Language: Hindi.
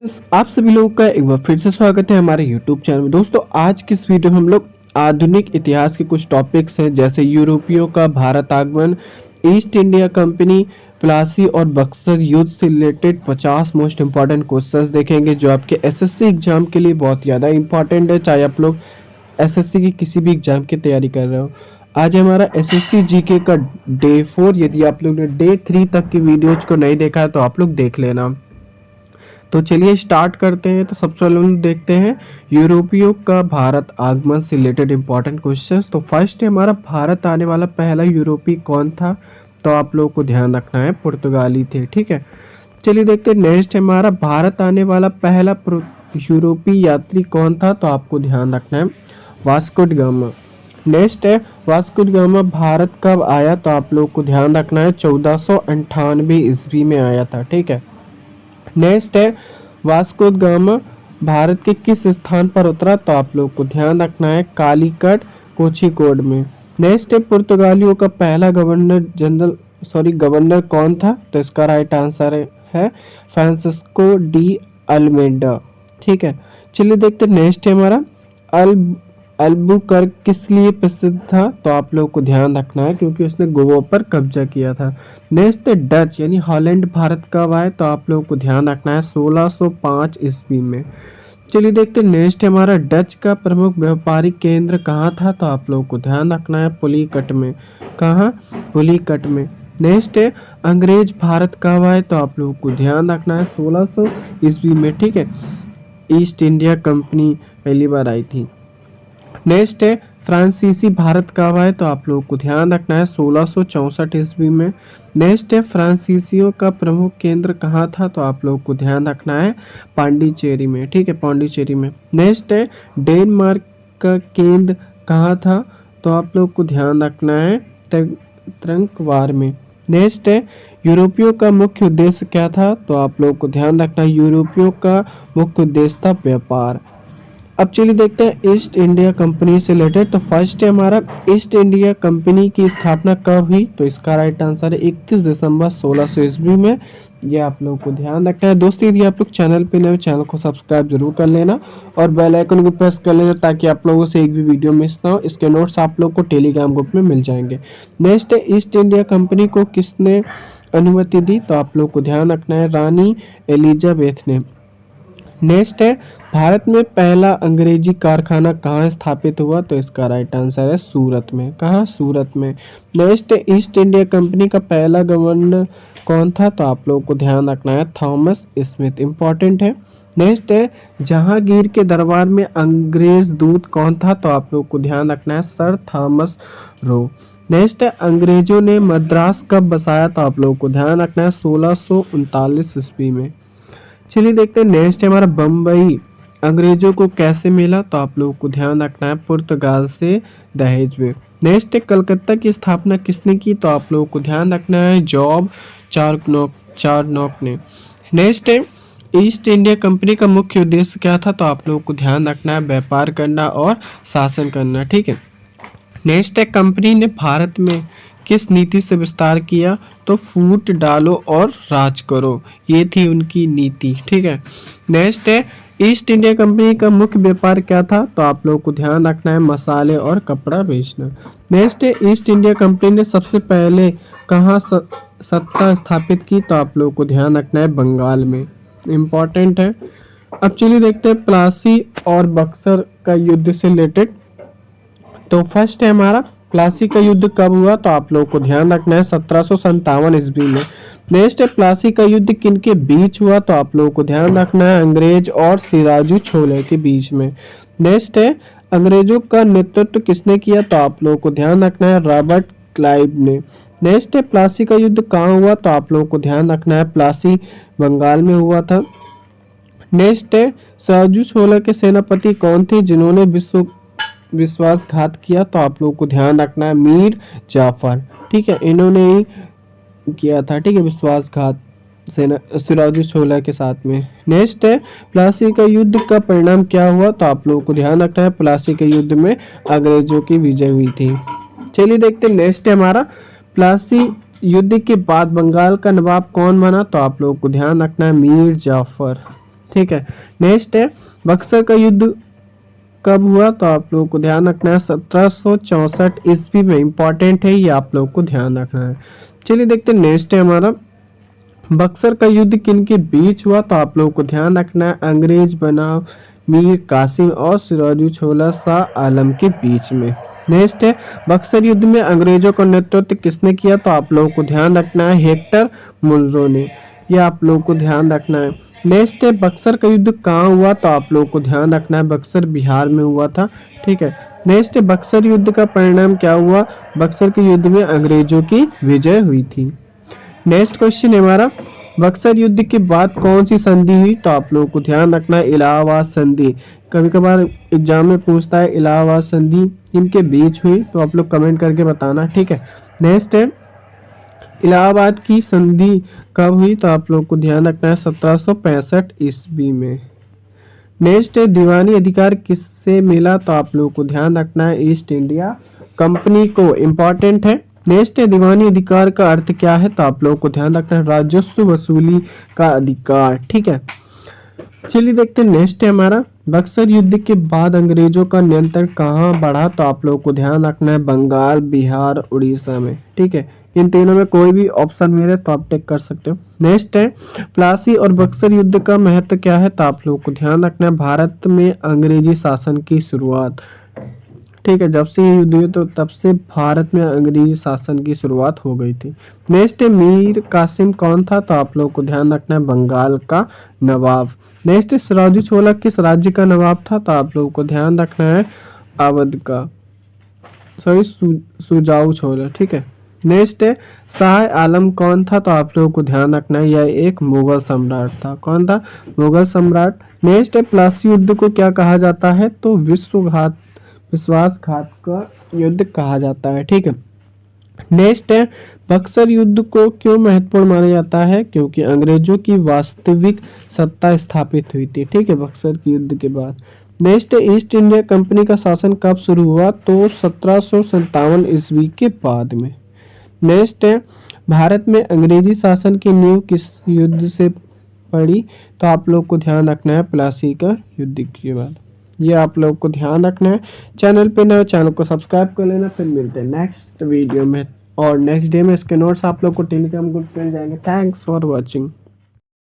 आप सभी लोगों का एक बार फिर से स्वागत है हमारे YouTube चैनल में। दोस्तों आज की इस वीडियो में हम लोग आधुनिक इतिहास के कुछ टॉपिक्स हैं, जैसे यूरोपियों का भारत आगमन, ईस्ट इंडिया कंपनी, प्लासी और बक्सर युद्ध से रिलेटेड 50 मोस्ट इंपॉर्टेंट क्वेश्चंस देखेंगे जो आपके एसएससी एग्जाम के लिए बहुत ज़्यादा इंपॉर्टेंट है, चाहे आप लोग एसएससी की किसी भी एग्जाम की तैयारी कर रहे हो। आज हमारा एसएससी जीके का डे 4। यदि आप लोग ने डे 3 तक की वीडियोज को नहीं देखा है तो आप लोग देख लेना। तो चलिए स्टार्ट करते हैं। तो सबसे पहले हम देखते हैं यूरोपियों का भारत आगमन से रिलेटेड इंपॉर्टेंट क्वेश्चंस। तो फर्स्ट है हमारा, भारत आने वाला पहला यूरोपीय कौन था? तो आप लोगों को ध्यान रखना है, पुर्तगाली थे। ठीक है, चलिए देखते हैं। नेक्स्ट है हमारा, भारत आने वाला पहला यूरोपीय यात्री कौन था? तो आपको ध्यान रखना है, वास्को ड गामा। नेक्स्ट है, वास्को ड गामा भारत कब आया? तो आप लोग को ध्यान रखना है, 1498 ईस्वी में आया था। ठीक है। नेक्स्ट है, वास्को द गामा भारत के किस स्थान पर उतरा? तो आप लोग को ध्यान रखना है, कालीकट कोझिकोड में। नेक्स्ट है, पुर्तगालियों का पहला गवर्नर कौन था? तो इसका राइट आंसर है फ्रांसिस्को डी अल्मेडा। ठीक है, चलिए देखते हैं। नेक्स्ट है हमारा, अल्बुकर्क किस लिए प्रसिद्ध था? तो आप लोग को ध्यान रखना है, क्योंकि उसने गोवा पर कब्जा किया था। नेक्स्ट डच यानी हॉलैंड भारत कब आए? तो आप लोग को ध्यान रखना है, 1605 ईस्वी में। चलिए देखते हैं। नेक्स्ट है हमारा, डच का प्रमुख व्यापारिक केंद्र कहाँ था? तो आप लोग को ध्यान रखना है, पुलिकट में। कहाँ? पुलिकट में। नेक्स्ट है, अंग्रेज भारत कब आए? तो आप लोग को ध्यान रखना है, 1600 ईस्वी में। ठीक है, ईस्ट इंडिया कंपनी पहली बार आई थी। नेक्स्ट है, फ्रांसीसी भारत कब आए? तो आप लोगों को ध्यान रखना है, 1664 ईस्वी में। नेक्स्ट है, फ्रांसीसियों का प्रमुख केंद्र कहाँ था? तो आप लोगों को ध्यान रखना है, पांडिचेरी में। ठीक है, पांडिचेरी में। नेक्स्ट है, डेनमार्क का केंद्र कहाँ था? तो आप लोग को ध्यान रखना है, तरंगवार में। नेक्स्ट है, यूरोपियों का मुख्य उद्देश्य क्या था? तो आप लोग को ध्यान रखना है, यूरोपियों का मुख्य उद्देश्य था व्यापार। अब चलिए देखते हैं ईस्ट इंडिया कंपनी से रिलेटेड। तो फर्स्ट है हमारा, ईस्ट इंडिया कंपनी की स्थापना कब हुई? तो इसका राइट आंसर है 31 दिसंबर 1600 ईस्वी में। ये आप लोगों को ध्यान रखना है। दोस्तों यदि आप लोग चैनल पे नए हो, चैनल को सब्सक्राइब जरूर कर लेना और बेल आइकन को प्रेस कर लेना, ताकि आप लोगों से एक भी वीडियो मिस ना हो। इसके नोट्स आप लोग को टेलीग्राम ग्रुप में मिल जाएंगे। नेक्स्ट है, ईस्ट इंडिया कंपनी को किसने अनुमति दी? तो आप लोग को ध्यान रखना है, रानी एलिजाबेथ ने। नेक्स्ट है, भारत में पहला अंग्रेजी कारखाना कहाँ स्थापित हुआ? तो इसका राइट आंसर है सूरत में। कहाँ? सूरत में। नेक्स्ट है, ईस्ट इंडिया कंपनी का पहला गवर्नर कौन था? तो आप लोगों को ध्यान रखना है, थॉमस स्मिथ। इंपॉर्टेंट है। नेक्स्ट है, जहांगीर के दरबार में अंग्रेज दूत कौन था? तो आप लोगों को ध्यान रखना है, सर थॉमस रो। नेक्स्ट है, अंग्रेजों ने मद्रास कब बसाया? तो आप लोगों को ध्यान रखना है, 1639 ईस्वी में। चलिए देखते हैं। नेक्स्ट है हमारा, बम्बई अंग्रेजों को कैसे मिला? तो आप लोगों को ध्यान रखना है, पुर्तगाल से दहेज में। नेक्स्ट है, कलकत्ता की स्थापना किसने की? तो आप लोगों को ध्यान रखना है, जॉब चारनॉक ने। नेक्स्ट है, ईस्ट इंडिया कंपनी का मुख्य उद्देश्य क्या था? तो आप लोगों को ध्यान रखना है, व्यापार करना और शासन करना। ठीक है। नेक्स्ट है, कंपनी ने भारत में किस नीति से विस्तार किया? तो फूट डालो और राज करो, ये थी उनकी नीति। ठीक है। नेक्स्ट है, ईस्ट इंडिया कंपनी का मुख्य व्यापार क्या था? तो आप लोगों को ध्यान रखना है, मसाले और कपड़ा बेचना। नेक्स्ट है, ईस्ट इंडिया कंपनी ने सबसे पहले कहाँ सत्ता स्थापित की? तो आप लोगों को ध्यान रखना है, बंगाल में। इम्पॉर्टेंट है। अब चलिए देखते हैं प्लासी और बक्सर का युद्ध से रिलेटेड। तो फर्स्ट है हमारा, प्लासी का युद्ध कब हुआ? तो आप लोगों को ध्यान रखना है, 1757 ईस्वी में। नेक्स्ट है, प्लासी का युद्ध किनके बीच हुआ? तो आप लोगों को ध्यान रखना है, अंग्रेज और सिराजू छोले के बीच में। नेक्स्ट है, अंग्रेजों का नेतृत्व किसने किया? तो आप लोगों को ध्यान रखना है, रॉबर्ट क्लाइव ने। नेक्स्ट है, प्लासी का युद्ध कहाँ हुआ? तो आप लोगों को ध्यान रखना है, प्लासी बंगाल में हुआ था। नेक्स्ट है, सिराजू छोले के सेनापति कौन थे जिन्होंने विश्वासघात किया? तो आप लोगों को ध्यान रखना है, मीर जाफर। ठीक है, इन्होंने ही किया था। ठीक है, विश्वासघात सिराजू छोला के साथ में। नेक्स्ट है, प्लासी का युद्ध का परिणाम क्या हुआ? तो आप लोगों को ध्यान रखना है, प्लासी के युद्ध में अंग्रेजों की विजय हुई थी। चलिए देखते हैं। नेक्स्ट है हमारा, प्लासी युद्ध के बाद बंगाल का नवाब कौन बना? तो आप लोगों को ध्यान रखना है, मीर जाफर। ठीक है। नेक्स्ट है बक्सर का युद्ध कब हुआ, तो आप लोगों को ध्यान रखना है 1764 ईस्वी में। इंपॉर्टेंट है ये, आप लोगों को ध्यान रखना है। चलिए देखते हैं नेक्स्ट है हमारा बक्सर का युद्ध किन के बीच हुआ, तो आप लोगों को ध्यान रखना है अंग्रेज बनाम मीर कासिम और सिराजुद्दौला शाह आलम के बीच में। नेक्स्ट है बक्सर युद्ध में अंग्रेजों का नेतृत्व किसने किया, तो आप लोगों को ध्यान रखना है हेक्टर मुनरो ने। ये आप लोगों को ध्यान रखना है। नेक्स्ट है बक्सर का युद्ध कहाँ हुआ, तो आप लोगों को ध्यान रखना है बक्सर बिहार में हुआ था। ठीक है। नेक्स्ट है बक्सर युद्ध का परिणाम क्या हुआ, बक्सर के युद्ध में अंग्रेजों की विजय हुई थी। नेक्स्ट क्वेश्चन है हमारा बक्सर युद्ध के बाद कौन सी संधि हुई, तो आप लोगों को ध्यान रखना है इलाहाबाद संधि। कभी कभार एग्जाम में पूछता है इलाहाबाद संधि इनके बीच हुई, तो आप लोग कमेंट करके बताना। ठीक है। नेक्स्ट है इलाहाबाद की संधि कब हुई, तो आप लोगों को ध्यान रखना है 1765 ईस्वी में। नेक्स्ट है दीवानी अधिकार किससे मिला, तो आप लोगों को ध्यान रखना है ईस्ट इंडिया कंपनी को। इम्पॉर्टेंट है। नेक्स्ट है दीवानी अधिकार का अर्थ क्या है, तो आप लोगों को ध्यान रखना है राजस्व वसूली का अधिकार। ठीक है। चलिए देखते हैं नेक्स्ट है हमारा बक्सर युद्ध के बाद अंग्रेजों का नियंत्रण कहाँ बढ़ा, तो आप लोगों को ध्यान रखना है बंगाल, बिहार, उड़ीसा में। ठीक है। इन तीनों में कोई भी ऑप्शन मिले तो आप टेक कर सकते हो। नेक्स्ट है प्लासी और बक्सर युद्ध का महत्व क्या है, तो आप लोगों को ध्यान रखना है भारत में अंग्रेजी शासन की शुरुआत। ठीक है। जब से ये युद्ध हुए तो तब से भारत में अंग्रेजी शासन की शुरुआत हो गई थी। नेक्स्ट है मीर कासिम कौन था, तो आप लोगों को ध्यान रखना है बंगाल का नवाब। नेक्स्ट है सिराजुद्दौला किस राज्य का नवाब था, तो आप लोगों को ध्यान रखना है अवध का, सॉरी सुजाऊ छोला। ठीक है। नेक्स्ट है शाह आलम कौन था, तो आप लोगों को ध्यान रखना है यह एक मुगल सम्राट था। कौन था, मुगल सम्राट। नेक्स्ट है प्लासी युद्ध को क्या कहा जाता है, तो विश्वासघात का युद्ध कहा जाता है। ठीक है। नेक्स्ट है बक्सर युद्ध को क्यों महत्वपूर्ण माना जाता है, क्योंकि अंग्रेजों की वास्तविक सत्ता स्थापित हुई थी। ठीक है। बक्सर के युद्ध के बाद। नेक्स्ट है ईस्ट इंडिया कंपनी का शासन कब शुरू हुआ, तो 1757 ईस्वी के बाद में। नेक्स्ट है भारत में अंग्रेजी शासन की नींव किस युद्ध से पड़ी, तो आप लोग को ध्यान रखना है प्लासी का युद्ध के बाद। ये आप लोग को ध्यान रखना है। चैनल पे नए चैनल को सब्सक्राइब कर लेना। फिर मिलते हैं नेक्स्ट वीडियो में, और नेक्स्ट डे में इसके नोट्स आप लोग को टेलीग्राम ग्रुप पे मिल जाएंगे। Thanks for watching.